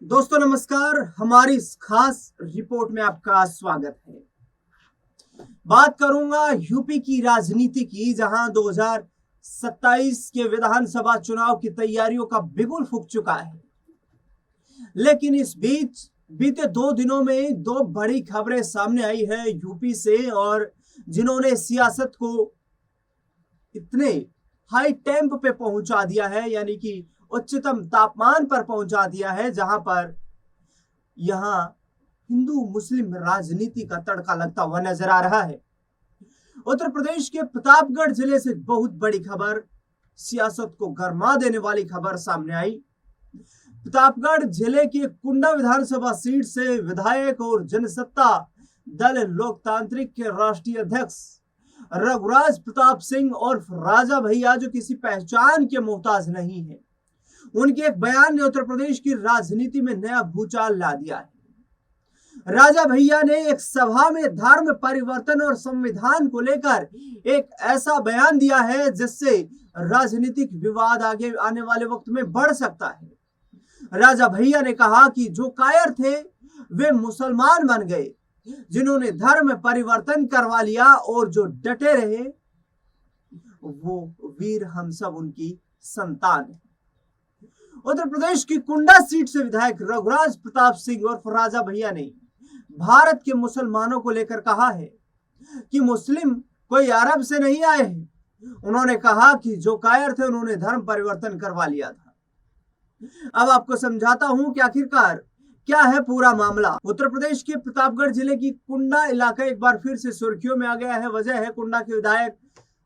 दोस्तों नमस्कार। हमारी इस खास रिपोर्ट में आपका स्वागत है। बात करूंगा यूपी की राजनीति की, जहां 2027 के विधानसभा चुनाव की तैयारियों का बिगुल फूंक चुका है। लेकिन इस बीच बीते 2 दिनों में 2 बड़ी खबरें सामने आई है यूपी से, और जिन्होंने सियासत को इतने हाई टेम्प पे पहुंचा दिया है, यानी कि उच्चतम तापमान पर पहुंचा दिया है, जहां पर यहां हिंदू मुस्लिम राजनीति का तड़का लगता हुआ नजर आ रहा है। उत्तर प्रदेश के प्रतापगढ़ जिले से बहुत बड़ी खबर, सियासत को गरमा देने वाली खबर सामने आई। प्रतापगढ़ जिले की कुंडा विधानसभा सीट से विधायक और जनसत्ता दल लोकतांत्रिक के राष्ट्रीय अध्यक्ष रघुराज प्रताप सिंह और राजा भैया, जो किसी पहचान के मोहताज नहीं है, उनके एक बयान ने उत्तर प्रदेश की राजनीति में नया भूचाल ला दिया है। राजा भैया ने एक सभा में धर्म परिवर्तन और संविधान को लेकर एक ऐसा बयान दिया है जिससे राजनीतिक विवाद आगे आने वाले वक्त में बढ़ सकता है। राजा भैया ने कहा कि जो कायर थे वे मुसलमान बन गए, जिन्होंने धर्म परिवर्तन करवा लिया और जो डटे रहे वो वीर हम सब उनकी संतान है। उत्तर प्रदेश की कुंडा सीट से विधायक रघुराज प्रताप सिंह और राजा भैया ने भारत के मुसलमानों को लेकर कहा है कि मुस्लिम कोई अरब से नहीं आए हैं। उन्होंने कहा कि जो कायर थे उन्होंने धर्म परिवर्तन करवा लिया था। अब आपको समझाता हूं कि आखिरकार क्या है पूरा मामला। उत्तर प्रदेश के प्रतापगढ़ जिले की कुंडा इलाका एक बार फिर से सुर्खियों में आ गया है। वजह है कुंडा के विधायक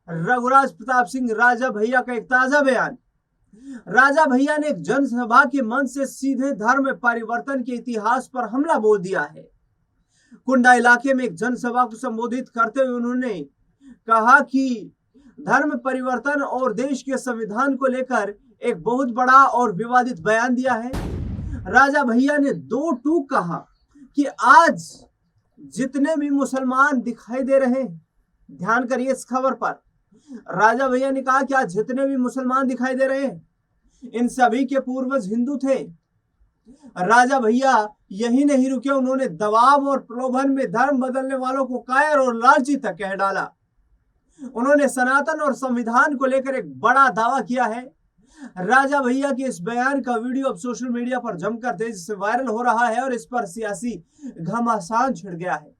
रघुराज प्रताप सिंह राजा भैया का एक ताजा बयान। राजा भैया ने एक जनसभा के मंच से सीधे धर्म परिवर्तन के इतिहास पर हमला बोल दिया है। कुंडा इलाके में एक जनसभा को संबोधित करते हुए उन्होंने कहा कि धर्म परिवर्तन और देश के संविधान को लेकर एक बहुत बड़ा और विवादित बयान दिया है। राजा भैया ने 2 टूक कहा कि आज जितने भी मुसलमान दिखाई दे रहे हैं, ध्यान करिए इस खबर पर, राजा भैया ने कहा कि आज जितने भी मुसलमान दिखाई दे रहे हैं, इन सभी के पूर्वज हिंदू थे। राजा भैया यही नहीं रुके, उन्होंने दबाव और प्रलोभन में धर्म बदलने वालों को कायर और लालची तक कह डाला। उन्होंने सनातन और संविधान को लेकर एक बड़ा दावा किया है। राजा भैया के इस बयान का वीडियो अब सोशल मीडिया पर जमकर तेजी से वायरल हो रहा है और इस पर सियासी घमासान छिड़ गया है।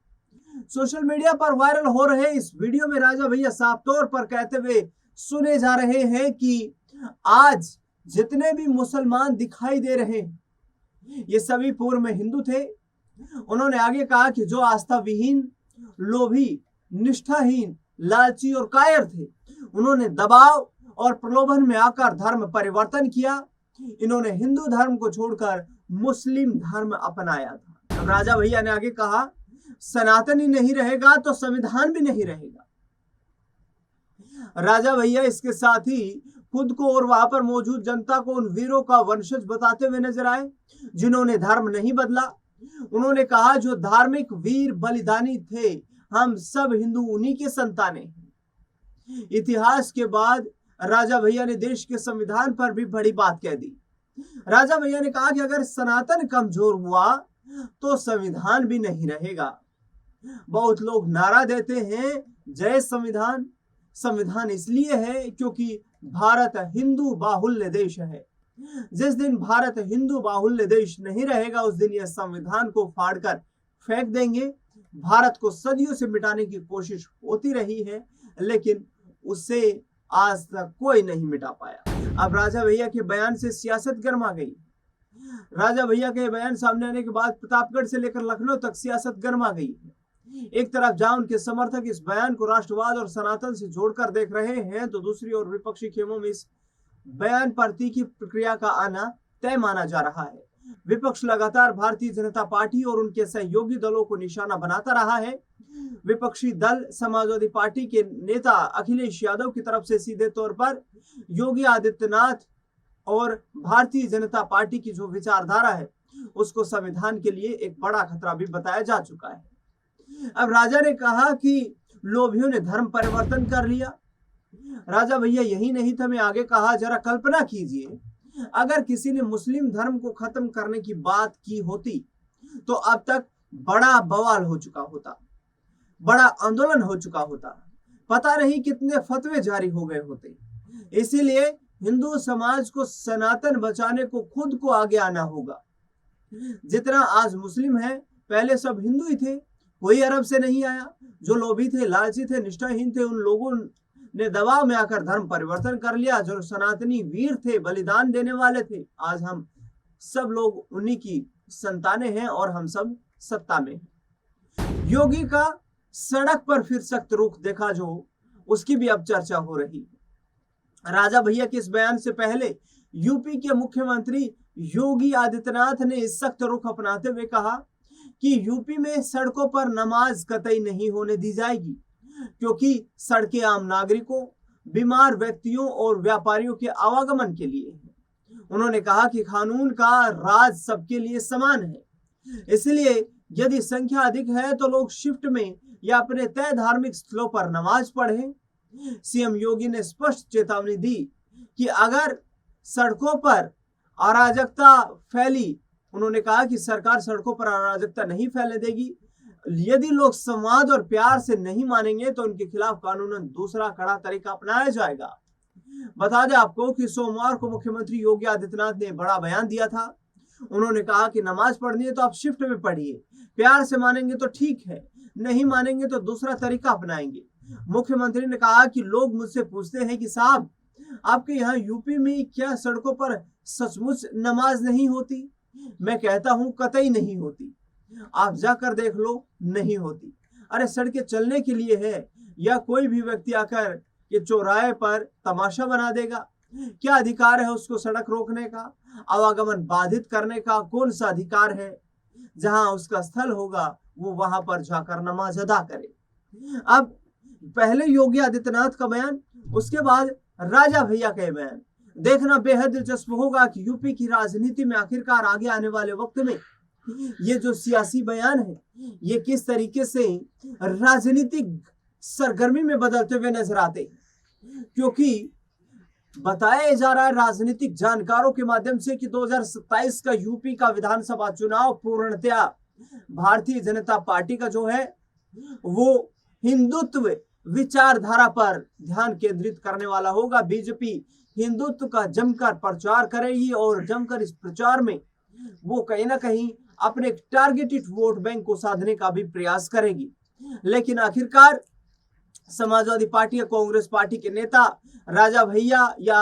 सोशल मीडिया पर वायरल हो रहे इस वीडियो में राजा भैया साफ तौर पर कहते हुए सुने जा रहे हैं कि आज जितने भी मुसलमान दिखाई दे रहे हैं ये सभी पूर्व में हिंदू थे। उन्होंने आगे कहा कि जो आस्था विहीन, लोभी, निष्ठाहीन, लालची और कायर थे, उन्होंने दबाव और प्रलोभन में आकर धर्म परिवर्तन किया। इन्होंने हिंदू धर्म को छोड़कर मुस्लिम धर्म अपनाया था। राजा भैया ने आगे कहा, सनातनी नहीं रहेगा तो संविधान भी नहीं रहेगा। राजा भैया इसके साथ ही खुद को और वहां पर मौजूद जनता को उन वीरों का वंशज बताते हुए नजर आए जिन्होंने धर्म नहीं बदला। उन्होंने कहा जो धार्मिक वीर बलिदानी थे, हम सब हिंदू उन्हीं के संतानें हैं। इतिहास के बाद राजा भैया ने देश के संविधान पर भी बड़ी बात कह दी। राजा भैया ने कहा कि अगर सनातन कमजोर हुआ तो संविधान भी नहीं रहेगा। बहुत लोग नारा देते हैं जय संविधान। संविधान इसलिए है क्योंकि भारत हिंदू बाहुल्य देश है। जिस दिन भारत हिंदू बाहुल्य देश नहीं रहेगा उस दिन यह संविधान को फाड़कर फेंक देंगे। भारत को सदियों से मिटाने की कोशिश होती रही है, लेकिन उसे आज तक कोई नहीं मिटा पाया। अब राजा भैया के बयान से सियासत गर्मा गई। राजा भैया के बयान सामने आने के बाद प्रतापगढ़ से लेकर लखनऊ तक सियासत गर्मा गई है। एक तरफ जहां उनके समर्थक इस बयान को राष्ट्रवाद और सनातन से जोड़कर देख रहे हैं, तो दूसरी ओर विपक्षी खेमों में इस बयान पर तीखी प्रक्रिया का आना तय माना जा रहा है। विपक्ष लगातार भारतीय जनता पार्टी और उनके सहयोगी दलों को निशाना बनाता रहा है। विपक्षी दल समाजवादी पार्टी के नेता अखिलेश यादव की तरफ से सीधे तौर पर योगी आदित्यनाथ और भारतीय जनता पार्टी की जो विचारधारा है उसको संविधान के लिए एक बड़ा खतरा भी बताया जा चुका है। अब राजा ने कहा कि लोभियों ने धर्म परिवर्तन कर लिया। राजा भैया यही नहीं था, मैं आगे कहा, जरा कल्पना कीजिए अगर किसी ने मुस्लिम धर्म को खत्म करने की बात की होती तो अब तक बड़ा बवाल हो चुका होता, बड़ा आंदोलन हो चुका होता, पता नहीं कितने फतवे जारी हो गए होते। इसीलिए हिंदू समाज को सनातन बचाने को खुद को आगे आना होगा। जितना आज मुस्लिम है, पहले सब हिंदू ही थे, कोई अरब से नहीं आया। जो लोभी थे, लालची थे, निष्ठाहीन थे, उन लोगों ने दबाव में आकर धर्म परिवर्तन कर लिया। जो सनातनी वीर थे, बलिदान देने वाले थे, आज हम सब लोग उन्हीं की संतानें हैं और हम सब सत्ता में हैं। योगी का सड़क पर फिर सख्त रुख देखा जो, उसकी भी अब चर्चा हो रही है। राजा भैया के इस बयान से पहले यूपी के मुख्यमंत्री योगी आदित्यनाथ ने इस सख्त रुख अपनाते हुए कहा कि यूपी में सड़कों पर नमाज कतई नहीं होने दी जाएगी, क्योंकि सड़कें आम नागरिकों, बीमार व्यक्तियों और व्यापारियों के आवागमन के लिए है। उन्होंने कहा कि कानून का राज सबके लिए समान है, इसलिए यदि संख्या अधिक है तो लोग शिफ्ट में या अपने तय धार्मिक स्थलों पर नमाज पढ़ें। सीएम योगी ने स्पष्ट चेतावनी दी कि अगर सड़कों पर अराजकता फैली, उन्होंने कहा कि सरकार सड़कों पर अराजकता नहीं फैलने देगी। यदि लोग संवाद और प्यार से नहीं मानेंगे तो उनके खिलाफ कानूनन दूसरा कड़ा तरीका अपनाया जाएगा। बता दें आपको कि सोमवार को मुख्यमंत्री योगी आदित्यनाथ ने बड़ा बयान दिया था। उन्होंने कहा कि नमाज पढ़नी है तो आप शिफ्ट में पढ़िए, प्यार से मानेंगे तो ठीक है, नहीं मानेंगे तो दूसरा तरीका अपनाएंगे। मुख्यमंत्री ने कहा कि लोग मुझसे पूछते हैं कि साहब, आपके यहाँ यूपी में क्या सड़कों पर सचमुच नमाज नहीं होती? मैं कहता हूं कतई नहीं होती, आप जाकर देख लो, नहीं होती। अरे सड़कें चलने के लिए है या कोई भी व्यक्ति आकर के चौराहे पर तमाशा बना देगा? क्या अधिकार है उसको सड़क रोकने का, आवागमन बाधित करने का? कौन सा अधिकार है? जहां उसका स्थल होगा वो वहां पर जाकर नमाज अदा करे। अब पहले योगी आदित्यनाथ का बयान, उसके बाद राजा भैया का बयान देखना बेहद दिलचस्प होगा कि यूपी की राजनीति में आखिरकार आगे आने वाले वक्त में ये जो सियासी बयान है, ये किस तरीके से राजनीतिक सरगर्मी में बदलते हुए नजर आते हैं। क्योंकि बताया जा रहा है राजनीतिक जानकारों के माध्यम से कि 2027 का यूपी का विधानसभा चुनाव पूर्णतया भारतीय जनता पार्टी का जो है वो हिंदुत्व विचारधारा पर ध्यान केंद्रित करने वाला होगा। बीजेपी हिंदुत्व का जमकर प्रचार करेगी और जमकर इस प्रचार में वो कहीं ना कहीं अपने टारगेटेड वोट बैंक को साधने का भी प्रयास करेगी। लेकिन आखिरकार समाजवादी पार्टी या कांग्रेस पार्टी के नेता राजा भैया या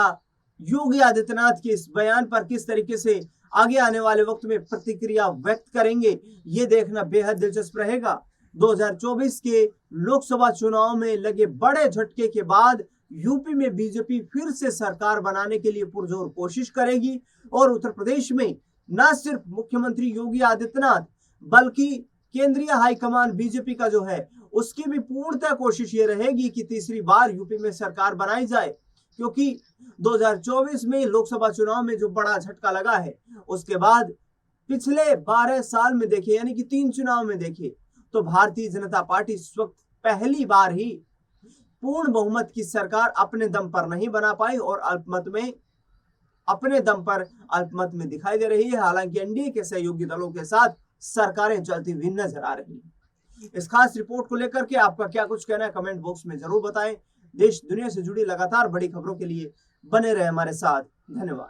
योगी आदित्यनाथ के इस बयान पर किस तरीके से आगे आने वाले वक्त में प्रतिक्रिया व्यक्त करेंगे, ये देखना बेहद दिलचस्प रहेगा। 2024 के लोकसभा चुनाव में लगे बड़े झटके के बाद यूपी में बीजेपी फिर से सरकार बनाने के लिए पुरजोर कोशिश करेगी और उत्तर प्रदेश में न सिर्फ मुख्यमंत्री योगी आदित्यनाथ बल्कि केंद्रीय हाईकमान बीजेपी का जो है उसकी भी पूर्णतः कोशिश ये रहेगी कि तीसरी बार यूपी में सरकार बनाई जाए। क्योंकि 2024 में लोकसभा चुनाव में जो बड़ा झटका लगा है, उसके बाद पिछले 12 साल में देखे, यानी कि 3 चुनाव में देखे, तो भारतीय जनता पार्टी इस वक्त पहली बार ही पूर्ण बहुमत की सरकार अपने दम पर नहीं बना पाई और अपने दम पर अल्पमत में दिखाई दे रही है। हालांकि एनडीए के सहयोगी दलों के साथ सरकारें चलती हुई नजर आ रही हैं। इस खास रिपोर्ट को लेकर के आपका क्या कुछ कहना है, कमेंट बॉक्स में जरूर बताएं। देश दुनिया से जुड़ी लगातार बड़ी खबरों के लिए बने रहे हमारे साथ। धन्यवाद।